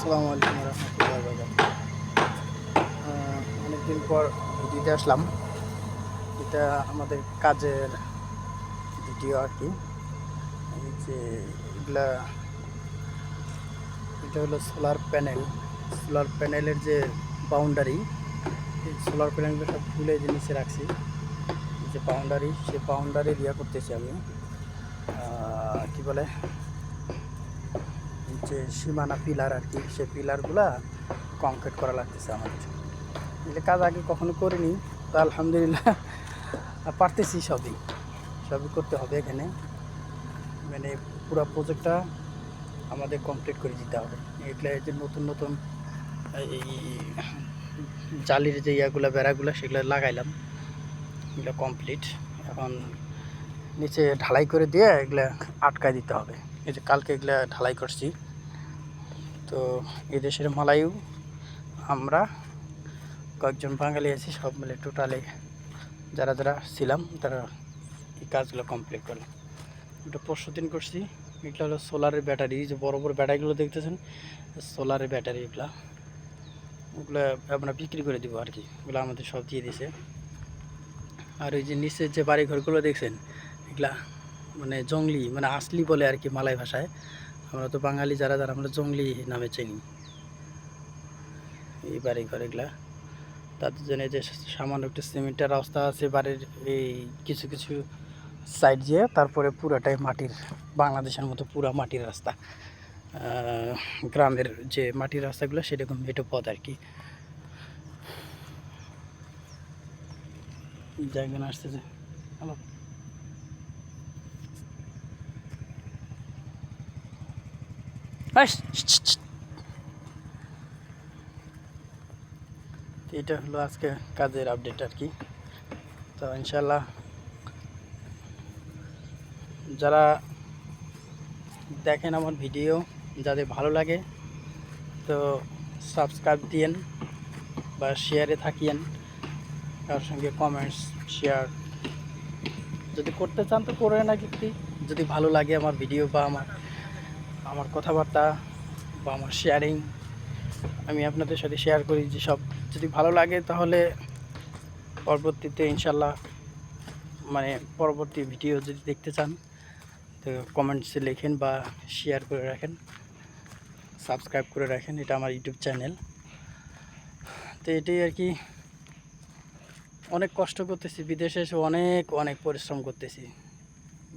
আসসালামু আলাইকুম রহমতুল্লাহ বারকাতুহু। অনেকদিন পর ভিডিওতে আসলাম। এটা আমাদের কাজের ভিডিও আর কি। এই যে এগুলা, এটা হলো সোলার প্যানেলের যে বাউন্ডারি, এই সোলার প্যানেলগুলো সব তুলে যে নিচে রাখছি। এই যে বাউন্ডারি, সেই বাউন্ডারি দিয়া করতেছি আমি। কি বলে, যে সীমানা পিলার আর কি, সেই পিলারগুলা কংক্রিট করা লাগতেছে আমাদের। এগুলো কাজ আগে কখনো করিনি, তো আলহামদুলিল্লাহ পারতেছি। সবই করতে হবে এখানে। মানে পুরো প্রজেক্টটা আমাদের কমপ্লিট করে দিতে হবে। এগুলো যে নতুন নতুন এই জালির যে ইয়াগুলো, বেড়াগুলো, সেগুলো লাগাইলাম। এগুলো কমপ্লিট। এখন নিচে ঢালাই করে দিয়ে এগুলা আটকায় দিতে হবে। এই যে কালকে এগুলা ঢালাই করছি। তো এই দেশের মালায়ু আমরা কয়েকজন বাঙালি আছি, সব মিলে টোটালি যারা যারা ছিলাম তারা এই কাজগুলো কমপ্লিট করলাম। এটা পরশু দিন করছি। এগুলো হলো সোলারের ব্যাটারি, যে বড় বড় ব্যাটারিগুলো দেখতেছেন, সোলারের ব্যাটারি। ওগুলো আমরা বিক্রি করে দিব আর কি। ওগুলো আমাদের সব দিয়ে দিছে। আর ওই যে নিচের যে বাড়িঘরগুলো দেখছেন, এগুলা মানে জঙ্গলি, মানে আসলি বলে আর কি মালয় ভাষায়। আমরা তো বাঙালি যারা যারা আমরা জঙ্গলি নামে চিনি এই বাড়িঘর এগুলা। তাদের জন্য যে সামান্য একটু সিমেন্টের রাস্তা আছে বাড়ির এই কিছু কিছু সাইড দিয়ে, তারপরে পুরাটাই মাটির, বাংলাদেশের মতো পুরা মাটির রাস্তা। গ্রামের যে মাটির রাস্তাগুলো সেরকম মেঠো পথ আর কি। জায়গা আসতেছে। হ্যালো, এটা হলো আজকে কাজের আপডেট আর কি। তো ইনশাল্লাহ যারা দেখেন আমার ভিডিও, যাদের ভালো লাগে তো সাবস্ক্রাইব দিয়েন বা শেয়ারে থাকিয়েন। কারোর সঙ্গে কমেন্টস শেয়ার যদি করতে চান তো করে না, কিন্তু যদি ভালো লাগে আমার ভিডিও বা আমার কথাবার্তা বা আমার শেয়ারিং, আমি আপনাদের সাথে শেয়ার করি, যে সব যদি ভালো লাগে তাহলে পরবর্তীতে ইনশাল্লাহ, মানে পরবর্তী ভিডিও যদি দেখতে চান তো কমেন্টসে লেখেন বা শেয়ার করে রাখেন, সাবস্ক্রাইব করে রাখেন। এটা আমার ইউটিউব চ্যানেল। তো এটাই আর কি। অনেক কষ্ট করতেছি, বিদেশে এসে অনেক অনেক পরিশ্রম করতেছি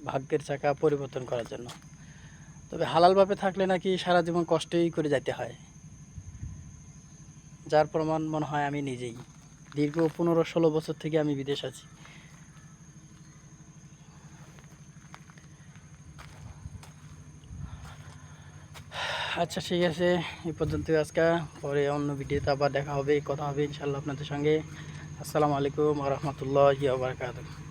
ভাগ্যের চাকা পরিবর্তন করার জন্য। তবে হালালভাবে থাকলে নাকি সারা জীবন কষ্টই করে যেতে হয়, যার প্রমাণ মনে হয় আমি নিজেই। দীর্ঘ 15-16 বছর থেকে আমি বিদেশ আছি। আচ্ছা, ঠিক আছে, এই পর্যন্ত আজকে। পরে অন্য ভিডিওতে আবার দেখা হবে, কথা হবে ইনশাল্লাহ আপনাদের সঙ্গে। আসসালামু আলাইকুম ওয়া রাহমাতুল্লাহি ওয়া বারাকাতুহু।